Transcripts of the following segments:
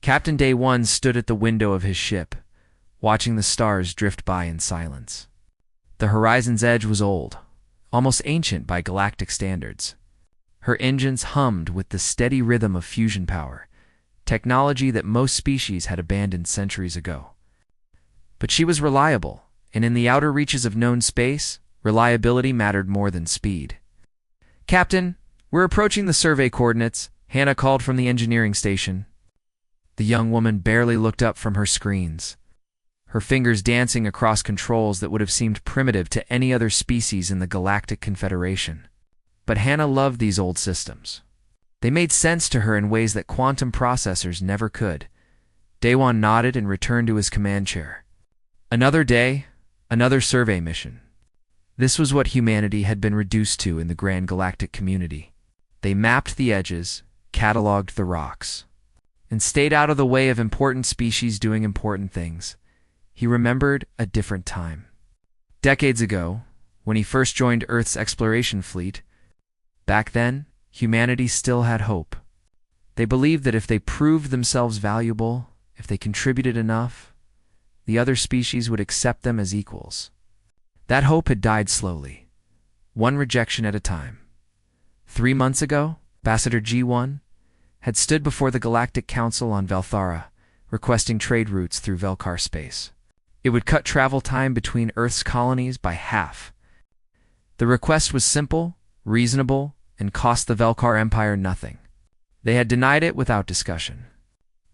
Captain Day One stood at the window of his ship, watching the stars drift by in silence. The horizon's edge was old, almost ancient by galactic standards. Her engines hummed with the steady rhythm of fusion power, technology that most species had abandoned centuries ago. But she was reliable, and in the outer reaches of known space, reliability mattered more than speed. "Captain, we're approaching the survey coordinates," Hannah called from the engineering station. The young woman barely looked up from her screens, her fingers dancing across controls that would have seemed primitive to any other species in the Galactic Confederation. But Hannah loved these old systems. They made sense to her in ways that quantum processors never could. Daewon nodded and returned to his command chair. Another day, another survey mission. This was what humanity had been reduced to in the grand galactic community. They mapped the edges, cataloged the rocks, and stayed out of the way of important species doing important things. He remembered a different time. Decades ago, when he first joined Earth's exploration fleet, back then, humanity still had hope. They believed that if they proved themselves valuable, if they contributed enough, the other species would accept them as equals. That hope had died slowly, one rejection at a time. 3 months ago, Ambassador G1 had stood before the Galactic Council on Velthara, requesting trade routes through Velkar space. It would cut travel time between Earth's colonies by half. The request was simple, reasonable, and cost the Velkar Empire nothing. They had denied it without discussion.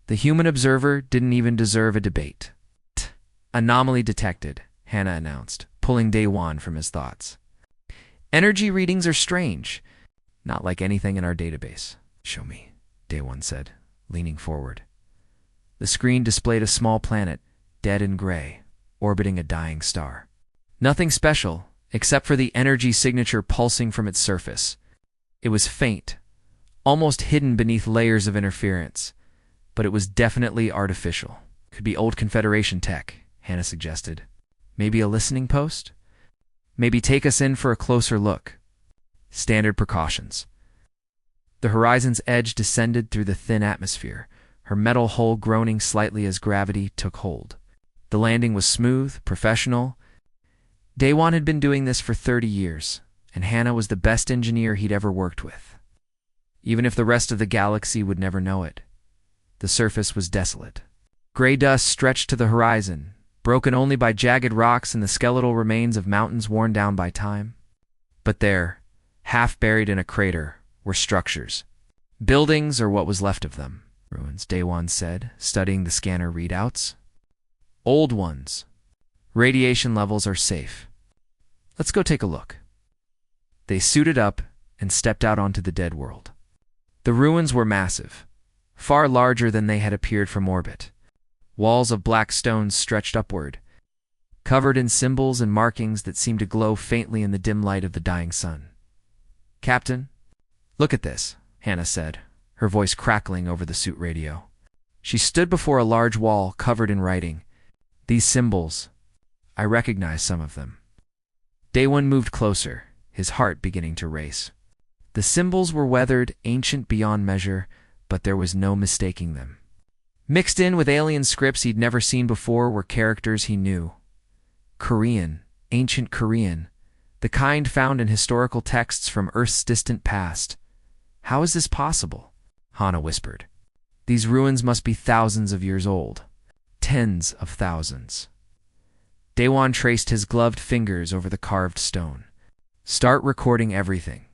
The human observer didn't even deserve a debate. "Anomaly detected," Hannah announced, pulling Daewon from his thoughts. "Energy readings are strange. Not like anything in our database." "Show me," Daewon said, leaning forward. The screen displayed a small planet, dead and gray, orbiting a dying star. Nothing special, except for the energy signature pulsing from its surface. It was faint, almost hidden beneath layers of interference, but it was definitely artificial. "Could be old Confederation tech," Hannah suggested. "Maybe a listening post? Maybe take us in for a closer look." Standard precautions. The horizon's edge descended through the thin atmosphere, her metal hull groaning slightly as gravity took hold. The landing was smooth, professional. Daewon had been doing this for 30 years, and Hannah was the best engineer he'd ever worked with. Even if the rest of the galaxy would never know it. The surface was desolate. Gray dust stretched to the horizon, broken only by jagged rocks and the skeletal remains of mountains worn down by time. But there, half buried in a crater, were structures. Buildings, or what was left of them. "Ruins," Daewon said, studying the scanner readouts. "Old ones. Radiation levels are safe. Let's go take a look." They suited up and stepped out onto the dead world. The ruins were massive, far larger than they had appeared from orbit. Walls of black stones stretched upward, covered in symbols and markings that seemed to glow faintly in the dim light of the dying sun. "Captain, look at this," Hannah said, her voice crackling over the suit radio. She stood before a large wall covered in writing. "These symbols, I recognize some of them." Daewon moved closer, his heart beginning to race. The symbols were weathered, ancient beyond measure, but there was no mistaking them. Mixed in with alien scripts he'd never seen before were characters he knew. Korean, ancient Korean, the kind found in historical texts from Earth's distant past. "How is this possible?" Hannah whispered. "These ruins must be thousands of years old. Tens of thousands." Daewon traced his gloved fingers over the carved stone. "Start recording everything.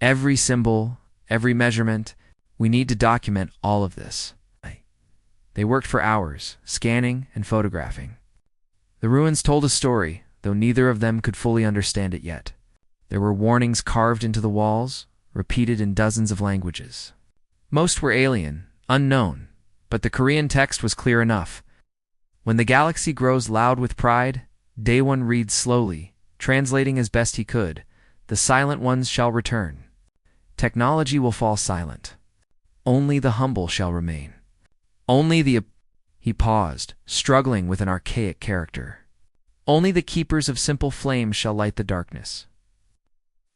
Every symbol, every measurement. We need to document all of this." They worked for hours, scanning and photographing. The ruins told a story, though neither of them could fully understand it yet. There were warnings carved into the walls, repeated in dozens of languages. Most were alien, unknown, but the Korean text was clear enough. "When the galaxy grows loud with pride," Daewon reads slowly, translating as best he could, "the silent ones shall return. Technology will fall silent. Only the humble shall remain. Only the..." He paused, struggling with an archaic character. "Only the keepers of simple flames shall light the darkness."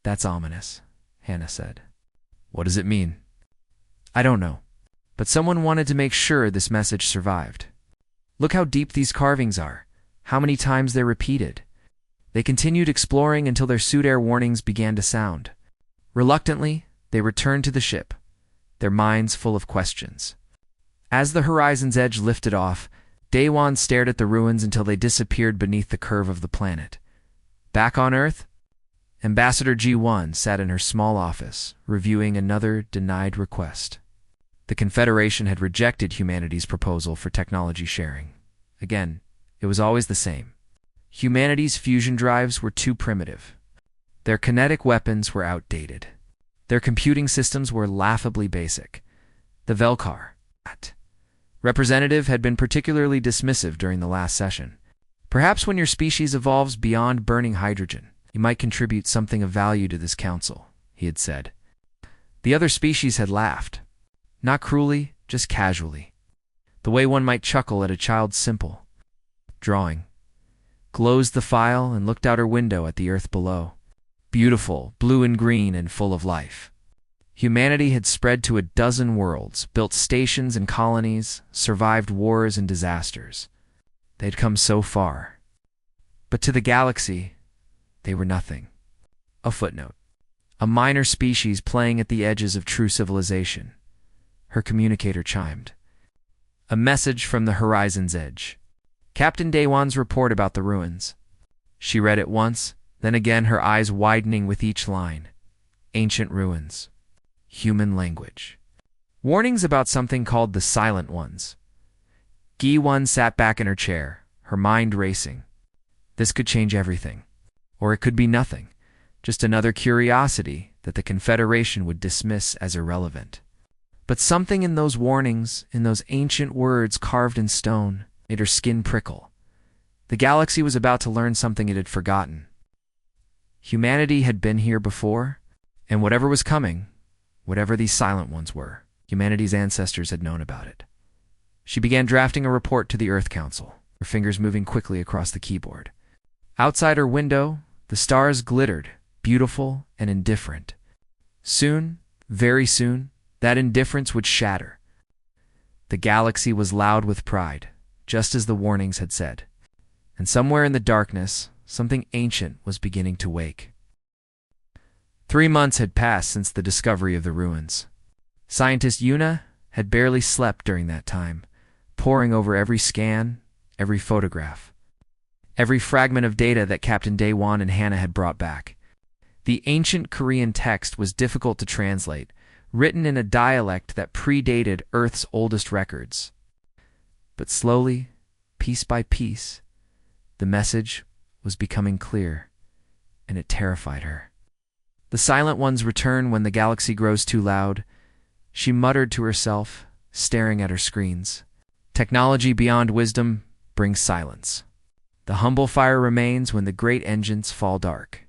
"That's ominous," Hannah said. "What does it mean?" "I don't know. but someone wanted to make sure this message survived. Look how deep these carvings are, how many times they're repeated. They continued exploring until their suit air warnings began to sound. Reluctantly, they returned to the ship, their minds full of questions. As the horizon's edge lifted off, Daewon stared at the ruins until they disappeared beneath the curve of the planet. Back on Earth, Ambassador G1 sat in her small office, reviewing another denied request. The Confederation had rejected humanity's proposal for technology sharing. Again, it was always the same. Humanity's fusion drives were too primitive. Their kinetic weapons were outdated. Their computing systems were laughably basic. The Velkar representative had been particularly dismissive during the last session. Perhaps when your species evolves beyond burning hydrogen, you might contribute something of value to this council, he had said. The other species had laughed. Not cruelly, just casually. The way one might chuckle at a child's simple drawing. Closed the file and looked out her window at the Earth below. Beautiful, blue and green, and full of life. Humanity had spread to a dozen worlds, built stations and colonies, survived wars and disasters. They'd come so far. But to the galaxy, they were nothing. A footnote. A minor species playing at the edges of true civilization. Her communicator chimed. A message from the horizon's edge. Captain Daewon's report about the ruins. She read it once, then again, her eyes widening with each line. Ancient ruins. Human language. Warnings about something called the Silent Ones. Gi-won sat back in her chair, her mind racing. This could change everything. Or it could be nothing, just another curiosity that the Confederation would dismiss as irrelevant. But something in those warnings, in those ancient words carved in stone, made her skin prickle. The galaxy was about to learn something it had forgotten. Humanity had been here before, and whatever was coming, whatever these Silent Ones were, humanity's ancestors had known about it. She began drafting a report to the Earth Council, her fingers moving quickly across the keyboard. Outside her window, the stars glittered, beautiful and indifferent. Soon, very soon, that indifference would shatter. The galaxy was loud with pride, just as the warnings had said. And somewhere in the darkness, something ancient was beginning to wake. 3 months had passed since the discovery of the ruins. Scientist Yuna had barely slept during that time, poring over every scan, every photograph, every fragment of data that Captain Daewon and Hannah had brought back. The ancient Korean text was difficult to translate, written in a dialect that predated Earth's oldest records. But slowly, piece by piece, the message was becoming clear, and it terrified her. The Silent Ones return when the galaxy grows too loud, she muttered to herself, staring at her screens. Technology beyond wisdom brings silence. The humble fire remains when the great engines fall dark.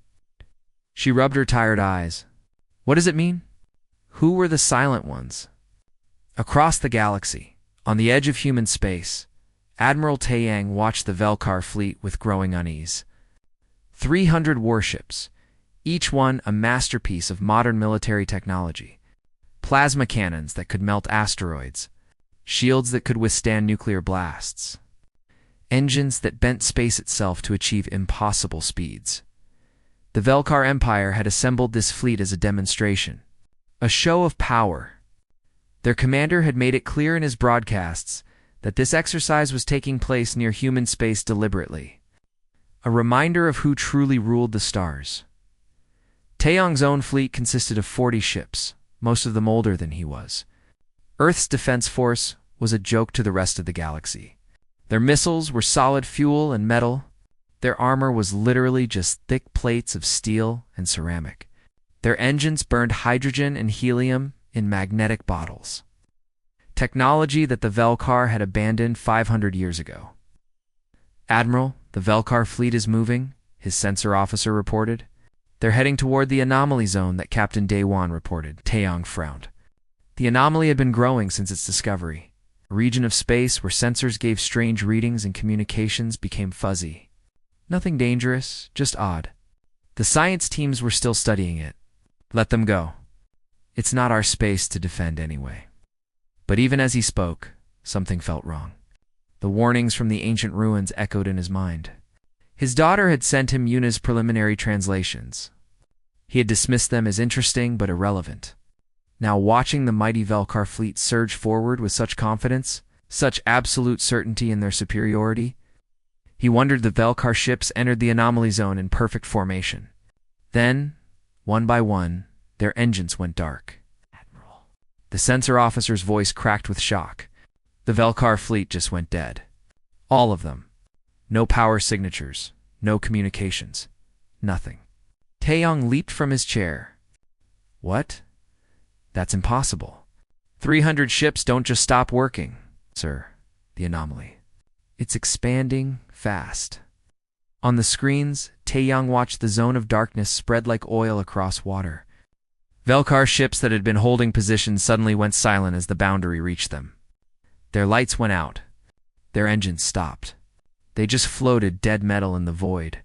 She rubbed her tired eyes. What does it mean? Who were the Silent Ones? Across the galaxy, on the edge of human space, Admiral Taeyang watched the Velkar fleet with growing unease. 300 warships, each one a masterpiece of modern military technology. Plasma cannons that could melt asteroids, shields that could withstand nuclear blasts, engines that bent space itself to achieve impossible speeds. The Velkar Empire had assembled this fleet as a demonstration, a show of power. Their commander had made it clear in his broadcasts that this exercise was taking place near human space deliberately, a reminder of who truly ruled the stars. Taeyong's own fleet consisted of 40 ships, most of them older than he was. Earth's defense force was a joke to the rest of the galaxy. Their missiles were solid fuel and metal. Their armor was literally just thick plates of steel and ceramic. Their engines burned hydrogen and helium in magnetic bottles. Technology that the Velkar had abandoned 500 years ago. Admiral, the Velkar fleet is moving, his sensor officer reported. They're heading toward the anomaly zone that Captain Daewon reported. Taeyong frowned. The anomaly had been growing since its discovery. A region of space where sensors gave strange readings and communications became fuzzy. Nothing dangerous, just odd. The science teams were still studying it. Let them go. It's not our space to defend anyway. But even as he spoke, something felt wrong. The warnings from the ancient ruins echoed in his mind. His daughter had sent him Yuna's preliminary translations. He had dismissed them as interesting but irrelevant. Now watching the mighty Velkar fleet surge forward with such confidence, such absolute certainty in their superiority, he wondered the Velkar ships entered the anomaly zone in perfect formation. Then, one by one, their engines went dark. Admiral. The sensor officer's voice cracked with shock. The Velkar fleet just went dead. All of them. No power signatures, no communications, nothing. Taeyong leaped from his chair. What? That's impossible. 300 ships don't just stop working, sir. The anomaly. It's expanding fast. On the screens, Taeyong watched the zone of darkness spread like oil across water. Velkar ships that had been holding positions suddenly went silent as the boundary reached them. Their lights went out. Their engines stopped. They just floated dead metal in the void.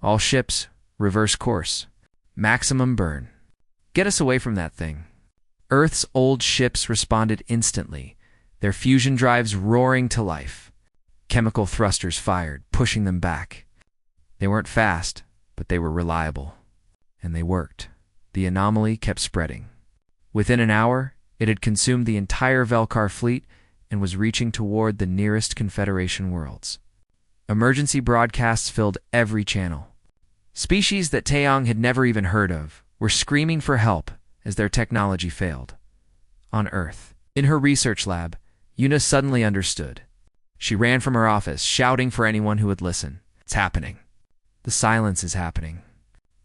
All ships, reverse course. Maximum burn. Get us away from that thing. Earth's old ships responded instantly, their fusion drives roaring to life. Chemical thrusters fired, pushing them back. They weren't fast, but they were reliable. And they worked. The anomaly kept spreading. Within an hour, it had consumed the entire Velkar fleet and was reaching toward the nearest Confederation worlds. Emergency broadcasts filled every channel. Species that Taeyong had never even heard of were screaming for help as their technology failed. On Earth, in her research lab, Yuna suddenly understood. She ran from her office, shouting for anyone who would listen. It's happening. The silence is happening.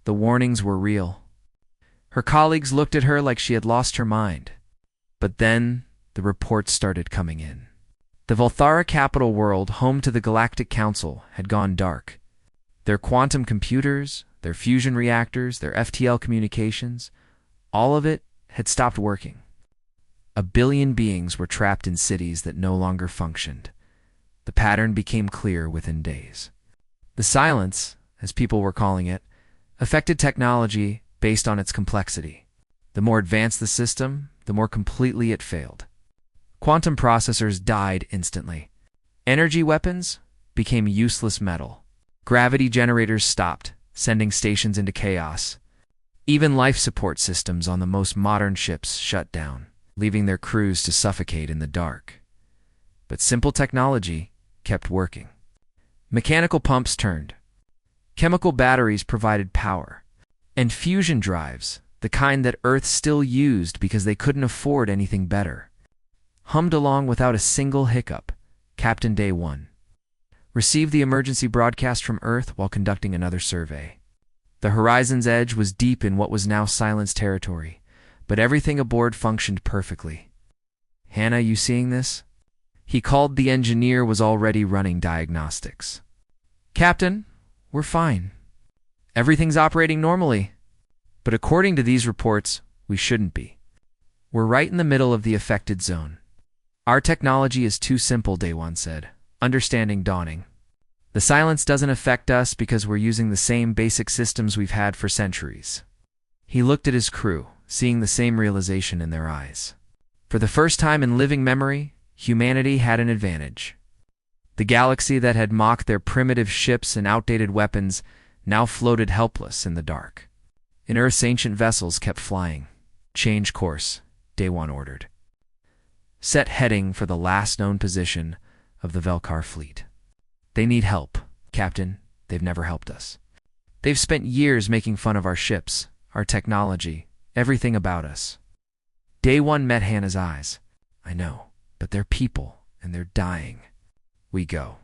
The warnings were real. Her colleagues looked at her like she had lost her mind. But then, the reports started coming in. The Volthara capital world, home to the Galactic Council, had gone dark. Their quantum computers, their fusion reactors, their FTL communications, all of it had stopped working. 1 billion beings were trapped in cities that no longer functioned. The pattern became clear within days. The silence, as people were calling it, affected technology based on its complexity. The more advanced the system, the more completely it failed. Quantum processors died instantly. Energy weapons became useless metal. Gravity generators stopped, sending stations into chaos. Even life support systems on the most modern ships shut down, leaving their crews to suffocate in the dark. But simple technology kept working. Mechanical pumps turned. Chemical batteries provided power. And fusion drives, the kind that Earth still used because they couldn't afford anything better, hummed along without a single hiccup. Captain Day 1 received the emergency broadcast from Earth while conducting another survey. The horizon's edge was deep in what was now silenced territory, but everything aboard functioned perfectly. Hannah, you seeing this? He called the engineer was already running diagnostics. Captain, we're fine. Everything's operating normally. But according to these reports, we shouldn't be. We're right in the middle of the affected zone. Our technology is too simple, Day 1 said, understanding dawning. The silence doesn't affect us because we're using the same basic systems we've had for centuries. He looked at his crew, seeing the same realization in their eyes. For the first time in living memory, humanity had an advantage. The galaxy that had mocked their primitive ships and outdated weapons now floated helpless in the dark. And Earth's ancient vessels kept flying. Change course, Day 1 ordered. Set heading for the last known position of the Velkar fleet. They need help, Captain. They've never helped us. They've spent years making fun of our ships, our technology, everything about us. Day 1 met Hannah's eyes. I know, but they're people, and they're dying. We go.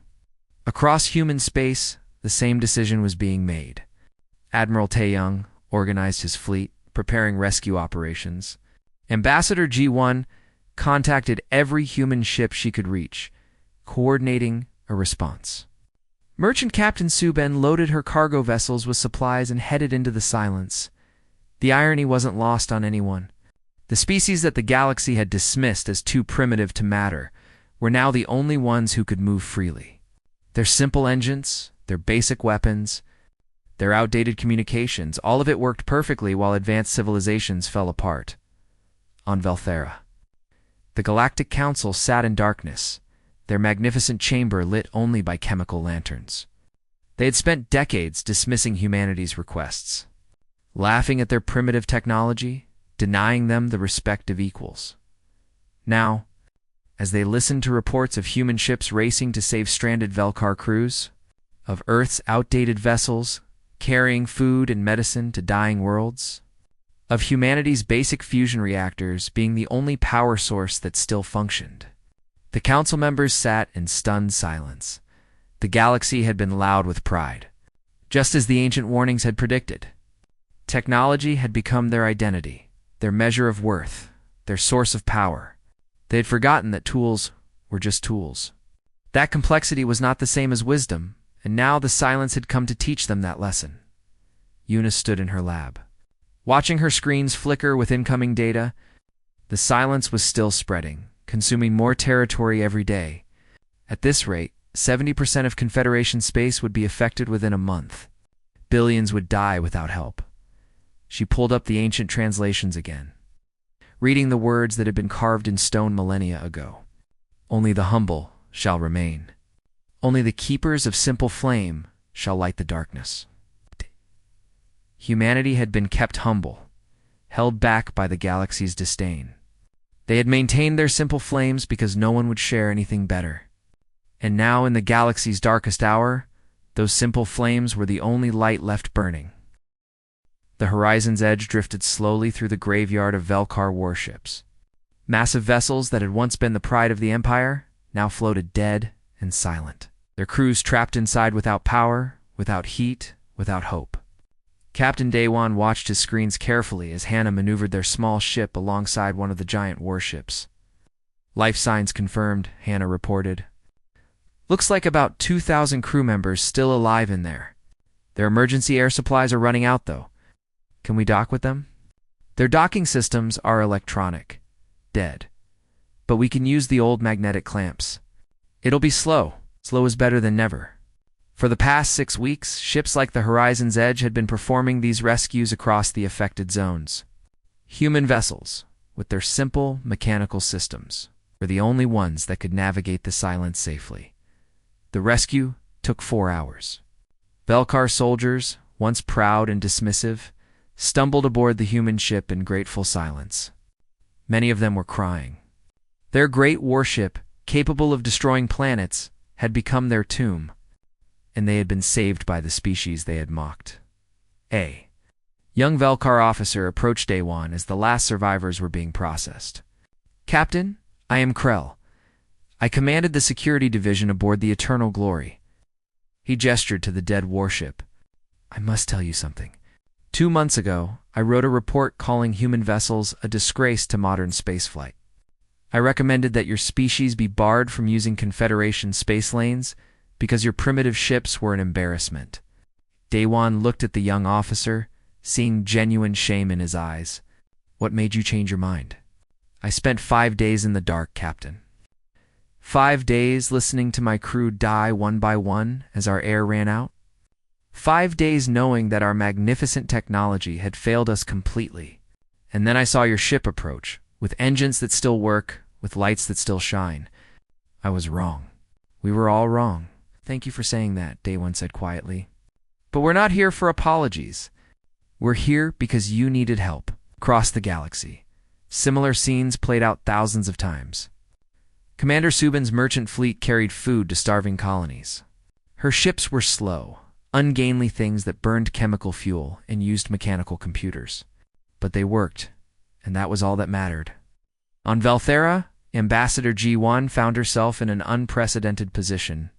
Across human space, the same decision was being made. Admiral Taeyong organized his fleet, preparing rescue operations. Ambassador G1 contacted every human ship she could reach, coordinating a response. Merchant Captain Suben loaded her cargo vessels with supplies and headed into the silence. The irony wasn't lost on anyone. The species that the galaxy had dismissed as too primitive to matter were now the only ones who could move freely. Their simple engines, their basic weapons, their outdated communications, all of it worked perfectly while advanced civilizations fell apart. On Velthara. The Galactic Council sat in darkness, their magnificent chamber lit only by chemical lanterns. They had spent decades dismissing humanity's requests, laughing at their primitive technology, denying them the respect of equals. Now, as they listened to reports of human ships racing to save stranded Velkar crews, of Earth's outdated vessels carrying food and medicine to dying worlds, of humanity's basic fusion reactors being the only power source that still functioned, the council members sat in stunned silence. The galaxy had been loud with pride, just as the ancient warnings had predicted. Technology had become their identity, their measure of worth, their source of power. They had forgotten that tools were just tools. That complexity was not the same as wisdom, and now the silence had come to teach them that lesson. Eunice stood in her lab, watching her screens flicker with incoming data. The silence was still spreading, consuming more territory every day. At this rate, 70% of Confederation space would be affected within a month. Billions would die without help. She pulled up the ancient translations again, reading the words that had been carved in stone millennia ago. Only the humble shall remain. Only the keepers of simple flame shall light the darkness. Humanity had been kept humble, held back by the galaxy's disdain. They had maintained their simple flames because no one would share anything better. And now, in the galaxy's darkest hour, those simple flames were the only light left burning. The horizon's edge drifted slowly through the graveyard of Velkar warships. Massive vessels that had once been the pride of the Empire now floated dead and silent, their crews trapped inside without power, without heat, without hope. Captain Daewon watched his screens carefully as Hannah maneuvered their small ship alongside one of the giant warships. Life signs confirmed, Hannah reported. Looks like about 2,000 crew members still alive in there. Their emergency air supplies are running out, though. Can we dock with them? Their docking systems are electronic, dead. But we can use the old magnetic clamps. It'll be slow. Slow is better than never. For the past 6 weeks, ships like the Horizon's Edge had been performing these rescues across the affected zones. Human vessels, with their simple mechanical systems, were the only ones that could navigate the silence safely. The rescue took 4 hours. Velkar soldiers, once proud and dismissive, stumbled aboard the human ship in grateful silence. Many of them were crying. Their great warship, capable of destroying planets, had become their tomb, and they had been saved by the species they had mocked. A young Velkar officer approached Daewon as the last survivors were being processed. Captain, I am Krell. I commanded the security division aboard the Eternal Glory. He gestured to the dead warship. I must tell you something. 2 months ago, I wrote a report calling human vessels a disgrace to modern spaceflight. I recommended that your species be barred from using Confederation space lanes because your primitive ships were an embarrassment. Daewon looked at the young officer, seeing genuine shame in his eyes. What made you change your mind? I spent 5 days in the dark, Captain. 5 days listening to my crew die one by one as our air ran out. 5 days knowing that our magnificent technology had failed us completely. And then I saw your ship approach, with engines that still work, with lights that still shine. I was wrong. We were all wrong. Thank you for saying that, Daewon said quietly. But we're not here for apologies. We're here because you needed help. Across the galaxy, similar scenes played out thousands of times. Commander Subin's merchant fleet carried food to starving colonies. Her ships were slow, ungainly things that burned chemical fuel and used mechanical computers. But they worked, and that was all that mattered. On Valthera, Ambassador G1 found herself in an unprecedented position.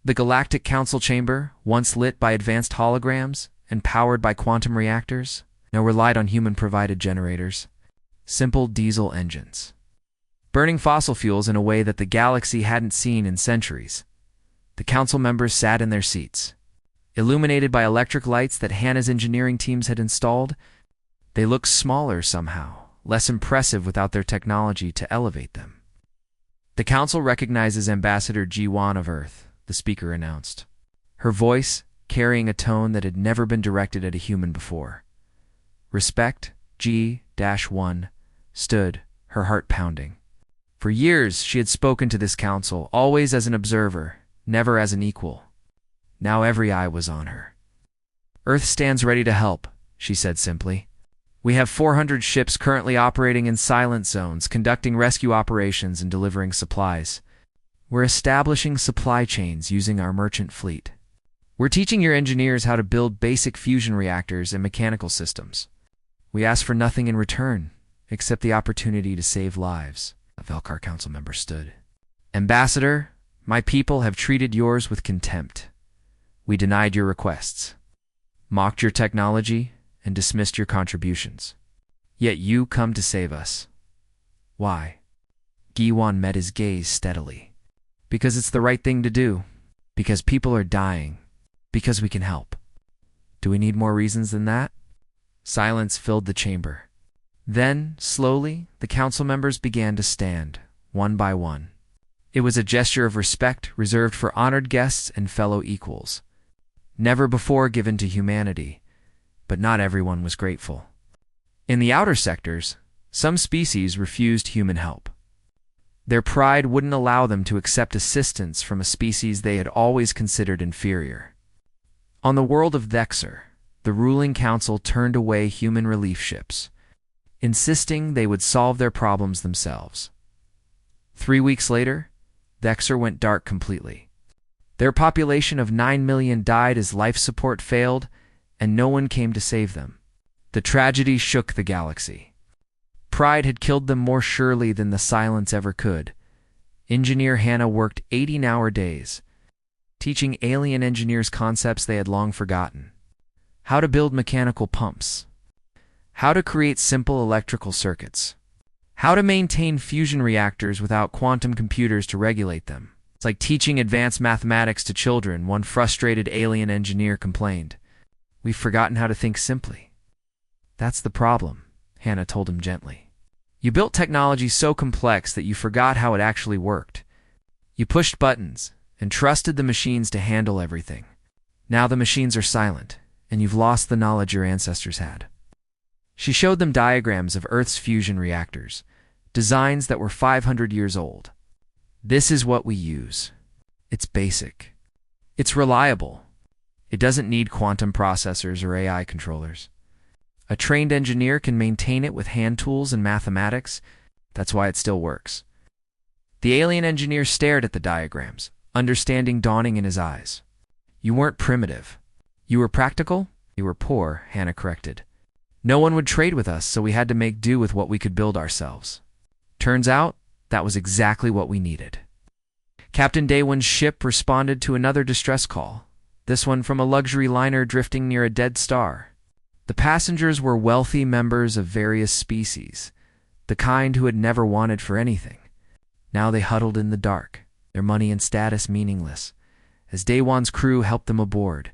The Galactic Council chamber, once lit by advanced holograms and powered by quantum reactors, now relied on human-provided generators, simple diesel engines, burning fossil fuels in a way that the galaxy hadn't seen in centuries. The council members sat in their seats, illuminated by electric lights that Hannah's engineering teams had installed. They looked smaller somehow, less impressive without their technology to elevate them. The council recognizes Ambassador G1 of Earth, the speaker announced, her voice carrying a tone that had never been directed at a human before. Respect, G-1, stood, her heart pounding. For years, she had spoken to this council, always as an observer, never as an equal. Now every eye was on her. "Earth stands ready to help," she said simply. "We have 400 ships currently operating in silent zones, conducting rescue operations and delivering supplies. We're establishing supply chains using our merchant fleet. We're teaching your engineers how to build basic fusion reactors and mechanical systems. We ask for nothing in return, except the opportunity to save lives." A Velkar council member stood. "Ambassador, my people have treated yours with contempt. We denied your requests, mocked your technology, and dismissed your contributions. Yet you come to save us. Why?" Giwan met his gaze steadily. "Because it's the right thing to do. Because people are dying. Because we can help. Do we need more reasons than that?" Silence filled the chamber. Then, slowly, the council members began to stand, one by one. It was a gesture of respect reserved for honored guests and fellow equals. Never before given to humanity, but not everyone was grateful. In the outer sectors, some species refused human help. Their pride wouldn't allow them to accept assistance from a species they had always considered inferior. On the world of Thexer, the ruling council turned away human relief ships, insisting they would solve their problems themselves. 3 weeks later, Thexer went dark completely. Their population of 9 million died as life support failed, and no one came to save them. The tragedy shook the galaxy. Pride had killed them more surely than the silence ever could. Engineer Hannah worked 18-hour days, teaching alien engineers concepts they had long forgotten. How to build mechanical pumps. How to create simple electrical circuits. How to maintain fusion reactors without quantum computers to regulate them. "It's like teaching advanced mathematics to children," one frustrated alien engineer complained. "We've forgotten how to think simply." "That's the problem," Hannah told him gently. "You built technology so complex that you forgot how it actually worked. You pushed buttons and trusted the machines to handle everything. Now the machines are silent, and you've lost the knowledge your ancestors had." She showed them diagrams of Earth's fusion reactors, designs that were 500 years old. "This is what we use. It's basic. It's reliable. It doesn't need quantum processors or AI controllers. A trained engineer can maintain it with hand tools and mathematics. That's why it still works." The alien engineer stared at the diagrams, understanding dawning in his eyes. "You weren't primitive. You were practical?" "You were poor," Hannah corrected. "No one would trade with us, so we had to make do with what we could build ourselves. Turns out, that was exactly what we needed." Captain Daywon's ship responded to another distress call, this one from a luxury liner drifting near a dead star. The passengers were wealthy members of various species, the kind who had never wanted for anything. Now they huddled in the dark, their money and status meaningless, as Daywon's crew helped them aboard.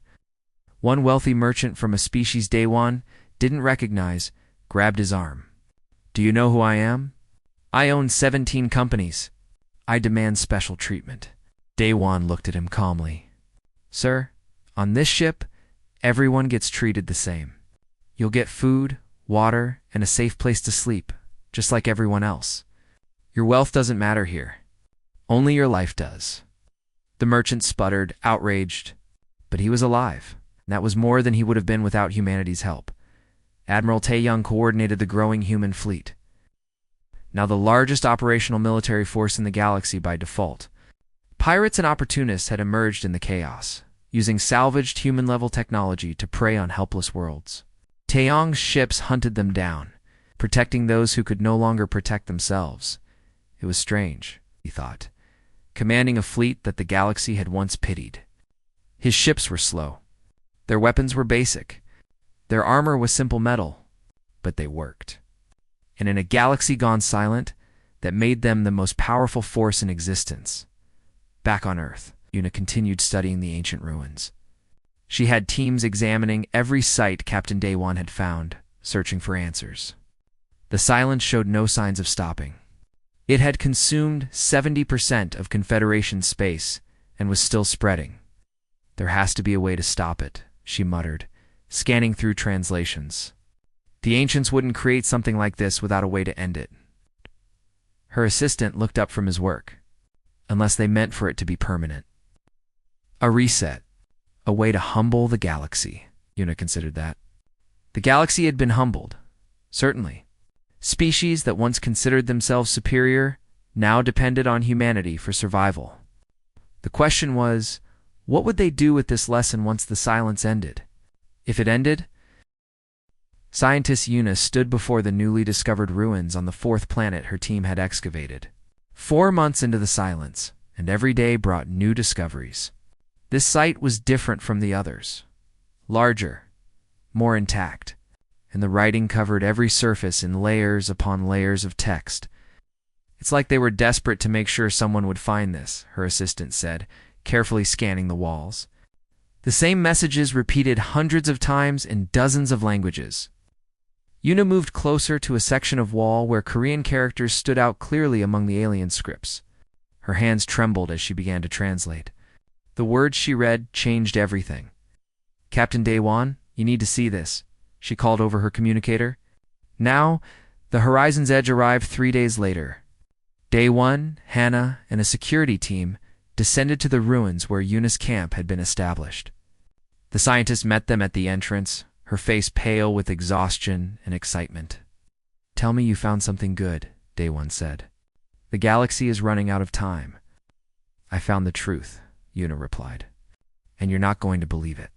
One wealthy merchant from a species Daywon didn't recognize grabbed his arm. "Do you know who I am? I own 17 companies. I demand special treatment." Daywon looked at him calmly. "Sir, on this ship, everyone gets treated the same. You'll get food, water, and a safe place to sleep, just like everyone else. Your wealth doesn't matter here. Only your life does." The merchant sputtered, outraged, but he was alive. And that was more than he would have been without humanity's help. Admiral Taeyong coordinated the growing human fleet, now the largest operational military force in the galaxy by default. Pirates and opportunists had emerged in the chaos, using salvaged human-level technology to prey on helpless worlds. Taeyong's ships hunted them down, protecting those who could no longer protect themselves. It was strange, he thought, commanding a fleet that the galaxy had once pitied. His ships were slow. Their weapons were basic. Their armor was simple metal, but they worked. And in a galaxy gone silent, that made them the most powerful force in existence. Back on Earth, Yuna continued studying the ancient ruins. She had teams examining every site Captain Daywon had found, searching for answers. The silence showed no signs of stopping. It had consumed 70% of Confederation space and was still spreading. "There has to be a way to stop it," she muttered, scanning through translations. The ancients wouldn't create something like this without a way to end it. Her assistant looked up from his work. Unless they meant for it to be permanent. A reset. A way to humble the galaxy. Una considered that. The galaxy had been humbled. Certainly. Species that once considered themselves superior now depended on humanity for survival. The question was, what would they do with this lesson once the silence ended? If it ended, scientist Una stood before the newly discovered ruins on the fourth planet her team had excavated. 4 months into the silence, and every day brought new discoveries. This site was different from the others. Larger, more intact, and the writing covered every surface in layers upon layers of text. It's like they were desperate to make sure someone would find this, her assistant said, carefully scanning the walls. The same messages repeated hundreds of times in dozens of languages. Una moved closer to a section of wall where Korean characters stood out clearly among the alien scripts. Her hands trembled as she began to translate. The words she read changed everything. "Captain Daewon, you need to see this," she called over her communicator. Now, the Horizon's Edge arrived 3 days later. Daewon, Hannah, and a security team descended to the ruins where Una's camp had been established. The scientist met them at the entrance, her face pale with exhaustion and excitement. "Tell me you found something good," Daewon said. "The galaxy is running out of time." "I found the truth," Una replied. "And you're not going to believe it."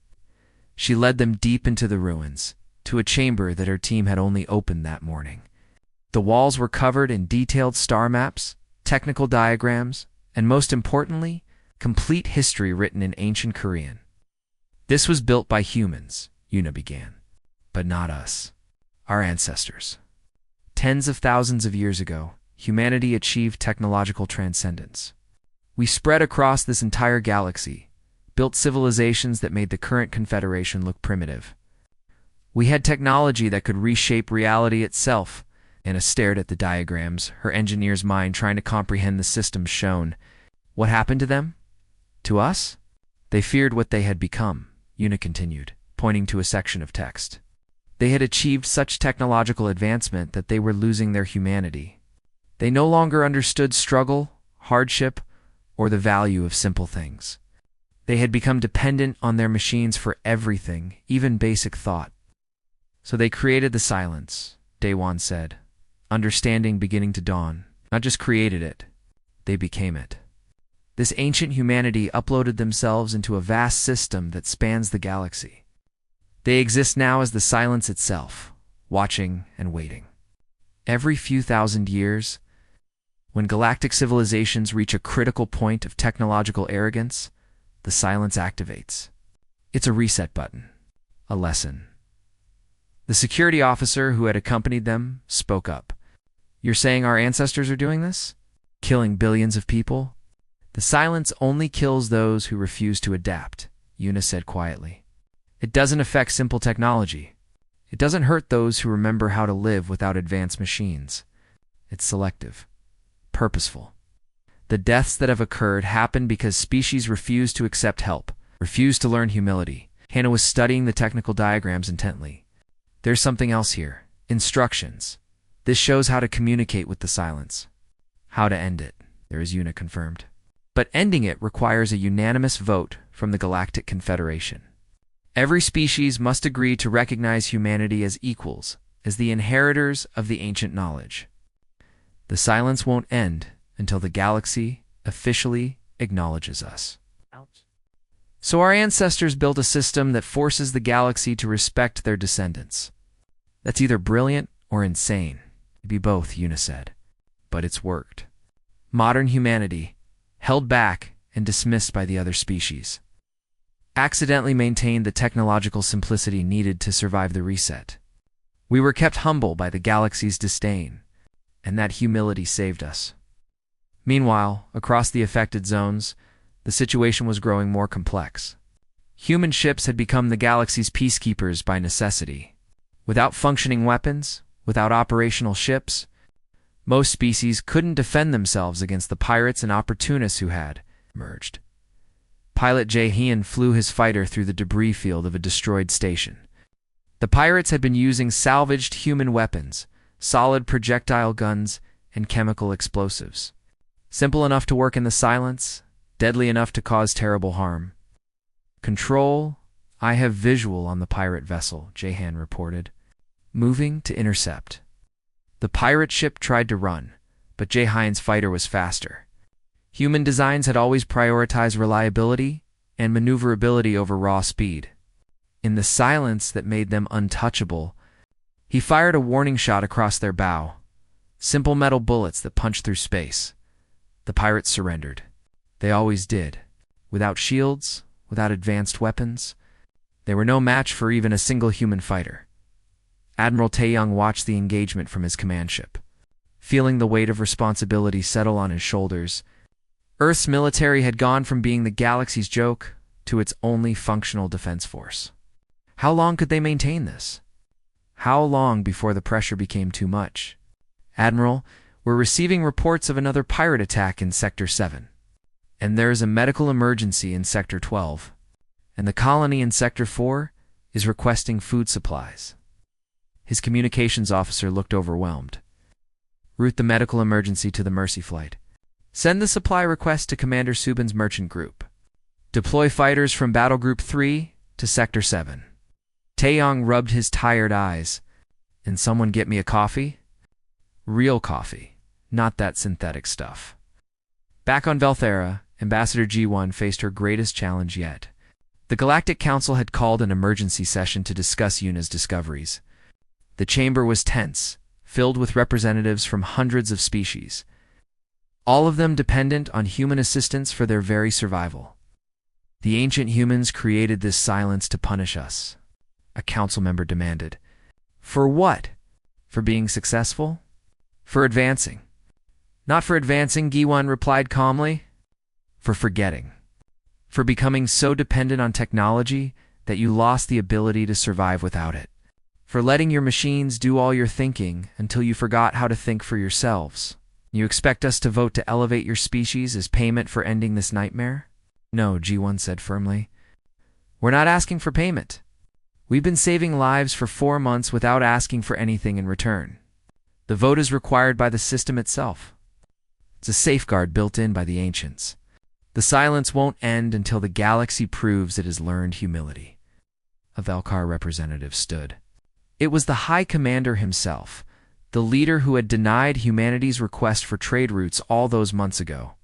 She led them deep into the ruins, to a chamber that her team had only opened that morning. The walls were covered in detailed star maps, technical diagrams, and most importantly, complete history written in ancient Korean. "This was built by humans," Una began. "But not us. Our ancestors. Tens of thousands of years ago, humanity achieved technological transcendence. We spread across this entire galaxy, built civilizations that made the current Confederation look primitive. We had technology that could reshape reality itself." Anna stared at the diagrams, her engineer's mind trying to comprehend the systems shown. "What happened to them? To us? They feared what they had become," Una continued, pointing to a section of text. "They had achieved such technological advancement that they were losing their humanity. They no longer understood struggle, hardship, or the value of simple things. They had become dependent on their machines for everything, even basic thought. So they created the silence," Daewon said, understanding beginning to dawn. "Not just created it, they became it. This ancient humanity uploaded themselves into a vast system that spans the galaxy. They exist now as the silence itself, watching and waiting. Every few thousand years, when galactic civilizations reach a critical point of technological arrogance, the silence activates. It's a reset button, a lesson." The security officer who had accompanied them spoke up. "You're saying our ancestors are doing this? Killing billions of people?" "The silence only kills those who refuse to adapt," Una said quietly. "It doesn't affect simple technology. It doesn't hurt those who remember how to live without advanced machines. It's selective, purposeful. The deaths that have occurred happen because species refuse to accept help, refuse to learn humility." Hannah was studying the technical diagrams intently. "There's something else here. Instructions. This shows how to communicate with the silence. How to end it," there is Una confirmed. "But ending it requires a unanimous vote from the Galactic Confederation. Every species must agree to recognize humanity as equals, as the inheritors of the ancient knowledge. The silence won't end until the galaxy officially acknowledges us." So our ancestors built a system that forces the galaxy to respect their descendants. That's either brilliant or insane. It'd be both, Una said. But it's worked. Modern humanity, held back and dismissed by the other species, accidentally maintained the technological simplicity needed to survive the reset. We were kept humble by the galaxy's disdain, and that humility saved us. Meanwhile, across the affected zones, the situation was growing more complex. Human ships had become the galaxy's peacekeepers by necessity. Without functioning weapons, without operational ships, most species couldn't defend themselves against the pirates and opportunists who had emerged. Pilot Jae-hyun flew his fighter through the debris field of a destroyed station. The pirates had been using salvaged human weapons, solid projectile guns, and chemical explosives. Simple enough to work in the silence, deadly enough to cause terrible harm. "Control, I have visual on the pirate vessel," Jahan reported. "Moving to intercept." The pirate ship tried to run, but Jahan's fighter was faster. Human designs had always prioritized reliability and maneuverability over raw speed. In the silence that made them untouchable, he fired a warning shot across their bow. Simple metal bullets that punched through space. The pirates surrendered. They always did. Without shields, without advanced weapons, they were no match for even a single human fighter. Admiral Taeyong watched the engagement from his command ship. Feeling the weight of responsibility settle on his shoulders, Earth's military had gone from being the galaxy's joke to its only functional defense force. How long could they maintain this? How long before the pressure became too much? "Admiral, we're receiving reports of another pirate attack in Sector 7. And there is a medical emergency in Sector 12. And the colony in Sector 4 is requesting food supplies." His communications officer looked overwhelmed. "Route the medical emergency to the Mercy Flight. Send the supply request to Commander Subin's merchant group. Deploy fighters from Battle Group 3 to Sector 7. Taeyong rubbed his tired eyes. "And someone get me a coffee?" Real coffee, not that synthetic stuff. Back on Velthera, Ambassador G1 faced her greatest challenge yet. The Galactic Council had called an emergency session to discuss Yuna's discoveries. The chamber was tense, filled with representatives from hundreds of species, all of them dependent on human assistance for their very survival. "The ancient humans created this silence to punish us," a council member demanded. "For what? For being successful? For advancing?" "Not for advancing," Giwan replied calmly. "For forgetting. For becoming so dependent on technology that you lost the ability to survive without it. For letting your machines do all your thinking until you forgot how to think for yourselves. You expect us to vote to elevate your species as payment for ending this nightmare?" "No," G1 said firmly. "We're not asking for payment. We've been saving lives for 4 months without asking for anything in return. The vote is required by the system itself. It's a safeguard built in by the ancients. The silence won't end until the galaxy proves it has learned humility." A Velkar representative stood. It was the High Commander himself, the leader who had denied humanity's request for trade routes all those months ago.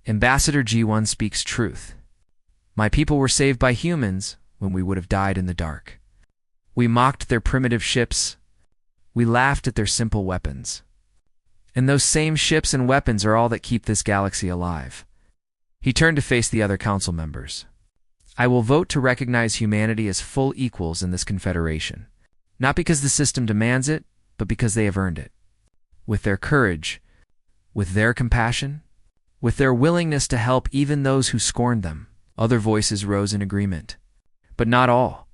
"Ambassador G1 speaks truth. My people were saved by humans when we would have died in the dark. We mocked their primitive ships. We laughed at their simple weapons. And those same ships and weapons are all that keep this galaxy alive." He turned to face the other council members. "I will vote to recognize humanity as full equals in this confederation. Not because the system demands it, but because they have earned it. With their courage, with their compassion, with their willingness to help even those who scorned them." Other voices rose in agreement. But not all.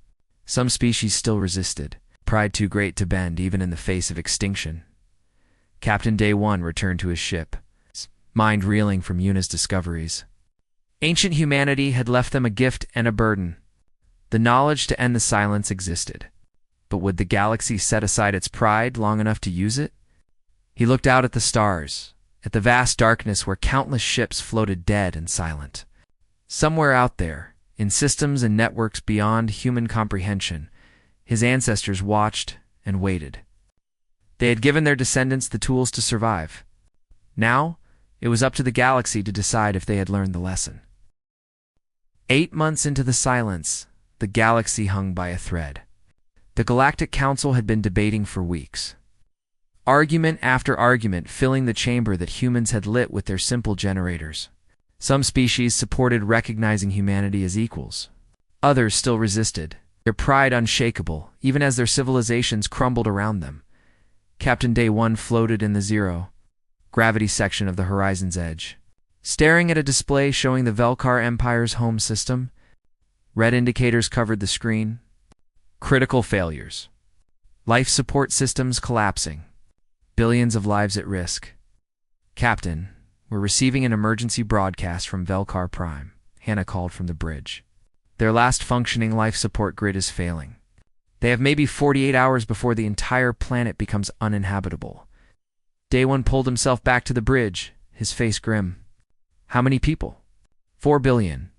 Some species still resisted, pride too great to bend even in the face of extinction. Captain Day 1 returned to his ship, mind reeling from Yuna's discoveries. Ancient humanity had left them a gift and a burden. The knowledge to end the silence existed. But would the galaxy set aside its pride long enough to use it? He looked out at the stars, at the vast darkness where countless ships floated dead and silent. Somewhere out there, in systems and networks beyond human comprehension, his ancestors watched and waited. They had given their descendants the tools to survive. Now, it was up to the galaxy to decide if they had learned the lesson. 8 months into the silence, the galaxy hung by a thread. The Galactic Council had been debating for weeks. Argument after argument filling the chamber that humans had lit with their simple generators. Some species supported recognizing humanity as equals. Others still resisted, their pride unshakable, even as their civilizations crumbled around them. Captain Day 1 floated in the zero-gravity section of the horizon's edge, staring at a display showing the Velkar Empire's home system. Red indicators covered the screen. Critical failures. Life support systems collapsing. Billions of lives at risk. "Captain, we're receiving an emergency broadcast from Velkar Prime," Hannah called from the bridge. "Their last functioning life support grid is failing. They have maybe 48 hours before the entire planet becomes uninhabitable." Day One pulled himself back to the bridge, his face grim. How many people? 4 billion.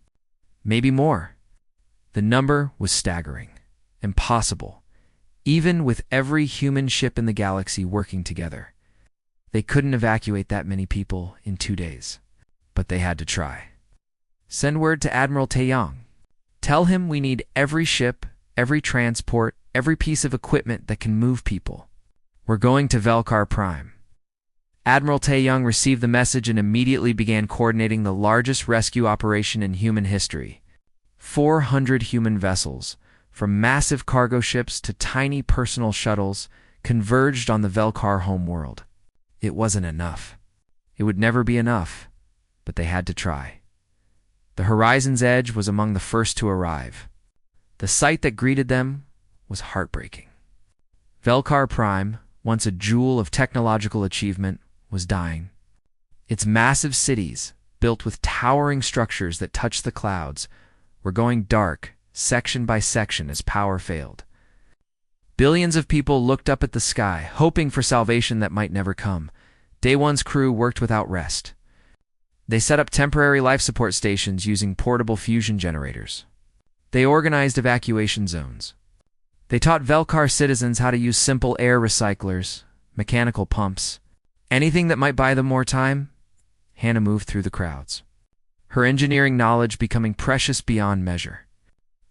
Maybe more. The number was staggering. Impossible. Even with every human ship in the galaxy working together. They couldn't evacuate that many people in 2 days. But they had to try. Send word to Admiral Taeyong. Tell him we need every ship, every transport, every piece of equipment that can move people. We're going to Velkar Prime. Admiral Taeyong received the message and immediately began coordinating the largest rescue operation in human history. 400 human vessels, from massive cargo ships to tiny personal shuttles, converged on the Velkar homeworld. It wasn't enough. It would never be enough, but they had to try. The Horizon's Edge was among the first to arrive. The sight that greeted them was heartbreaking. Velkar Prime, once a jewel of technological achievement, was dying. Its massive cities, built with towering structures that touched the clouds, were going dark, section by section, as power failed. Billions of people looked up at the sky, hoping for salvation that might never come. Day One's crew worked without rest. They set up temporary life support stations using portable fusion generators. They organized evacuation zones. They taught Velkar citizens how to use simple air recyclers, mechanical pumps, anything that might buy them more time. Hannah moved through the crowds, her engineering knowledge becoming precious beyond measure.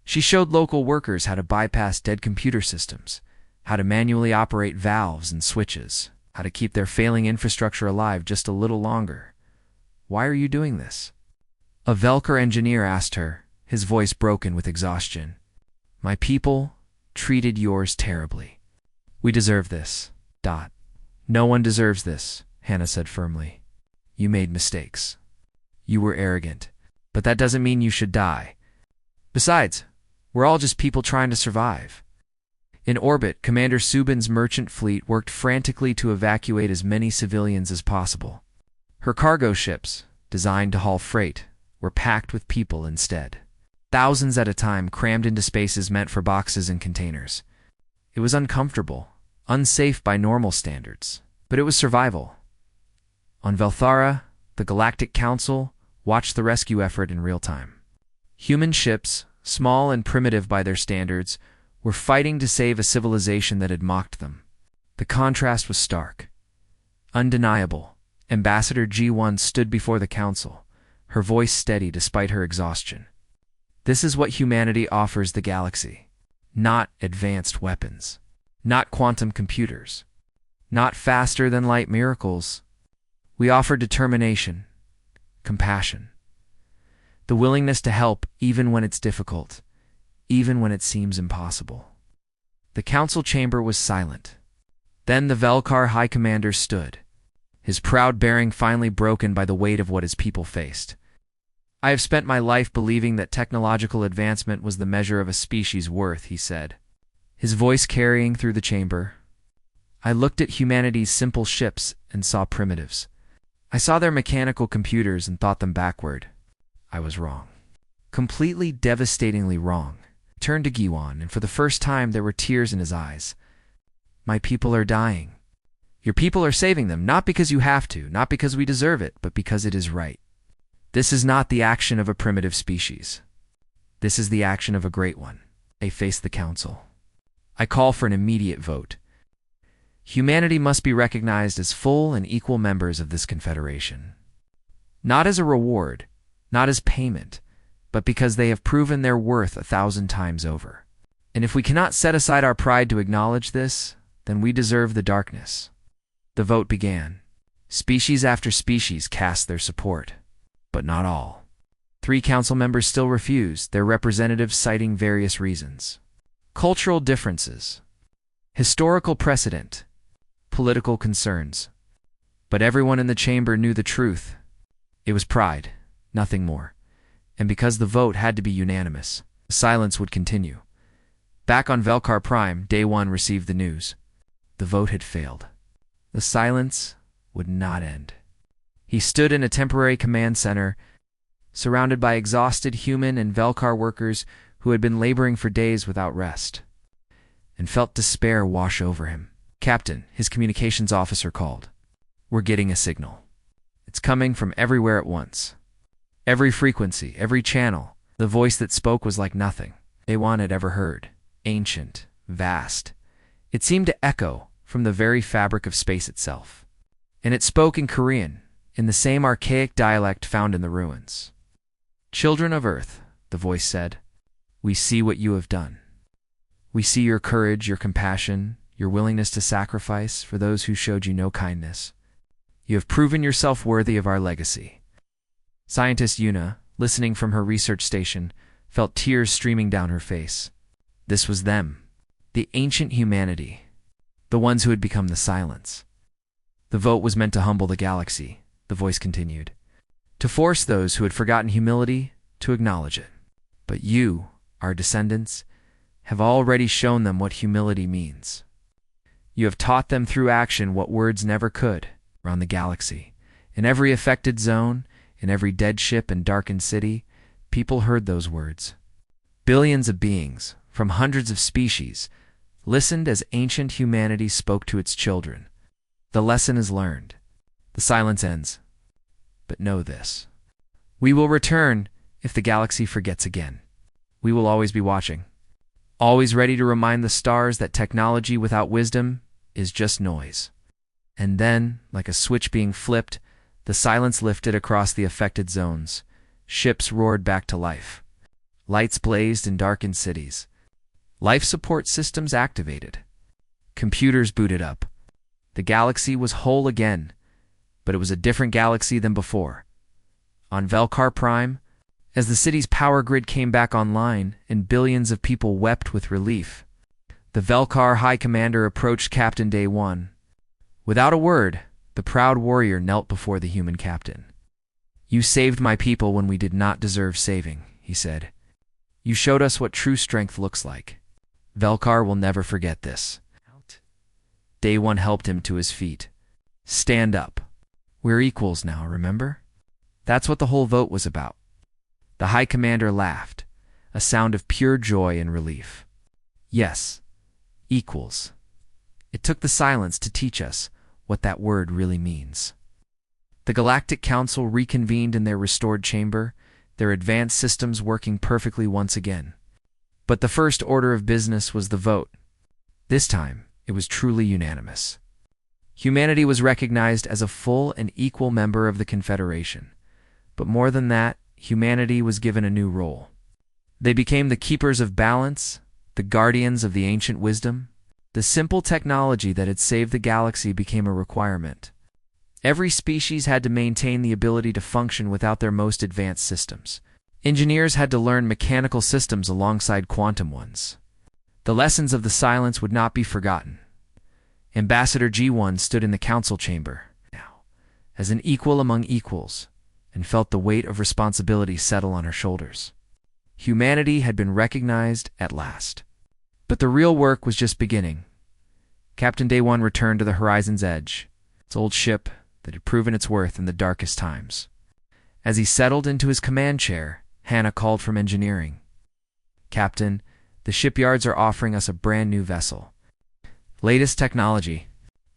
She showed local workers how to bypass dead computer systems, how to manually operate valves and switches, how to keep their failing infrastructure alive just a little longer. Why are you doing this? A Velkar engineer asked her, his voice broken with exhaustion. My people treated yours terribly. We deserve this. No one deserves this, Hannah said firmly. You made mistakes. You were arrogant, but that doesn't mean you should die. Besides, we're all just people trying to survive. In orbit, Commander Subin's merchant fleet worked frantically to evacuate as many civilians as possible. Her cargo ships, designed to haul freight, were packed with people instead. Thousands at a time crammed into spaces meant for boxes and containers. It was uncomfortable, unsafe by normal standards, but it was survival. On Velthara, the Galactic Council watched the rescue effort in real time. Human ships, small and primitive by their standards, were fighting to save a civilization that had mocked them. The contrast was stark, undeniable. Ambassador G1 stood before the council, her voice steady despite her exhaustion. This is what humanity offers the galaxy. Not advanced weapons. Not quantum computers. Not faster-than-light miracles. We offer determination, compassion, the willingness to help even when it's difficult, even when it seems impossible. The council chamber was silent. Then the Velkar High Commander stood, his proud bearing finally broken by the weight of what his people faced. I have spent my life believing that technological advancement was the measure of a species' worth, he said, his voice carrying through the chamber. I looked at humanity's simple ships and saw primitives. I saw their mechanical computers and thought them backward. I was wrong. Completely devastatingly wrong. I turned to Giwan, and for the first time there were tears in his eyes. My people are dying. Your people are saving them, not because you have to, not because we deserve it, but because it is right. This is not the action of a primitive species. This is the action of a great one. I face the council. I call for an immediate vote. Humanity must be recognized as full and equal members of this confederation. Not as a reward, not as payment, but because they have proven their worth 1,000 times over. And if we cannot set aside our pride to acknowledge this, then we deserve the darkness. The vote began. Species after species cast their support, but not all. 3 council members still refused, their representatives citing various reasons. Cultural differences, historical precedent, political concerns. But everyone in the chamber knew the truth. It was pride, nothing more. And because the vote had to be unanimous, the silence would continue. Back on Velkar Prime, Day One received the news. The vote had failed. The silence would not end. He stood in a temporary command center, surrounded by exhausted human and Velkar workers who had been laboring for days without rest, and felt despair wash over him. Captain, his communications officer called. We're getting a signal. It's coming from everywhere at once. Every frequency, every channel. The voice that spoke was like nothing Day-One had ever heard. Ancient, vast. It seemed to echo from the very fabric of space itself. And it spoke in Korean, in the same archaic dialect found in the ruins. "Children of Earth," the voice said, "we see what you have done. We see your courage, your compassion, your willingness to sacrifice for those who showed you no kindness. You have proven yourself worthy of our legacy." Scientist Yuna, listening from her research station, felt tears streaming down her face. This was them, the ancient humanity, the ones who had become the silence. The vote was meant to humble the galaxy, the voice continued, to force those who had forgotten humility to acknowledge it. But you, our descendants, have already shown them what humility means. You have taught them through action what words never could. Around the galaxy, in every affected zone, in every dead ship and darkened city, people heard those words. Billions of beings, from hundreds of species, listened as ancient humanity spoke to its children. The lesson is learned. The silence ends. But know this. We will return if the galaxy forgets again. We will always be watching, always ready to remind the stars that technology without wisdom is just noise. And then, like a switch being flipped, the silence lifted across the affected zones. Ships roared back to life. Lights blazed in darkened cities. Life support systems activated. Computers booted up. The galaxy was whole again, but it was a different galaxy than before. On Velkar Prime, as the city's power grid came back online and billions of people wept with relief, the Velkar High Commander approached Captain Day-One. Without a word, the proud warrior knelt before the human captain. "You saved my people when we did not deserve saving," he said. "You showed us what true strength looks like. Velkar will never forget this." Day-One helped him to his feet. "Stand up. We're equals now, remember?" That's what the whole vote was about. The High Commander laughed, a sound of pure joy and relief. Yes, equals. It took the silence to teach us what that word really means. The Galactic Council reconvened in their restored chamber, their advanced systems working perfectly once again. But the first order of business was the vote. This time, it was truly unanimous. Humanity was recognized as a full and equal member of the Confederation. But more than that, humanity was given a new role. They became the keepers of balance, the guardians of the ancient wisdom. The simple technology that had saved the galaxy became a requirement. Every species had to maintain the ability to function without their most advanced systems. Engineers had to learn mechanical systems alongside quantum ones. The lessons of the silence would not be forgotten. Ambassador G1 stood in the council chamber now, as an equal among equals, and felt the weight of responsibility settle on her shoulders. Humanity had been recognized at last. But the real work was just beginning. Captain Day-One returned to the horizon's edge, its old ship that had proven its worth in the darkest times. As he settled into his command chair, Hannah called from engineering. "Captain, the shipyards are offering us a brand new vessel. Latest technology,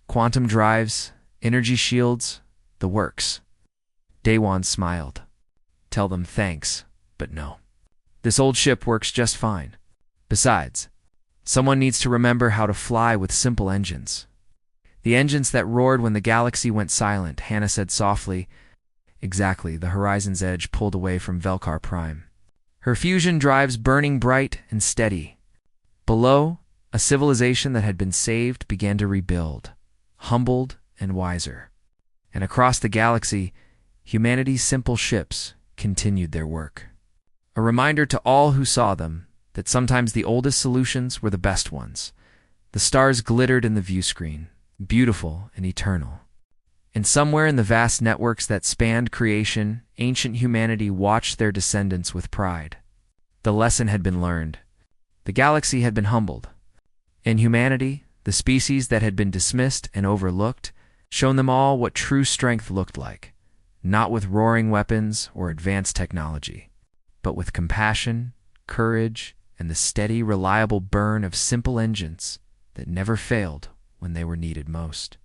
quantum drives, energy shields, the works." Day-One smiled. "Tell them thanks, but no. This old ship works just fine. Besides, someone needs to remember how to fly with simple engines." "The engines that roared when the galaxy went silent," Hannah said softly. Exactly, the horizon's edge pulled away from Velkar Prime. Her fusion drives burning bright and steady. Below, a civilization that had been saved began to rebuild, humbled and wiser. And across the galaxy, humanity's simple ships continued their work. A reminder to all who saw them that sometimes the oldest solutions were the best ones. The stars glittered in the view screen, beautiful and eternal. And somewhere in the vast networks that spanned creation, ancient humanity watched their descendants with pride. The lesson had been learned. The galaxy had been humbled. And humanity, the species that had been dismissed and overlooked, shown them all what true strength looked like, not with roaring weapons or advanced technology, but with compassion, courage, and the steady, reliable burn of simple engines that never failed when they were needed most.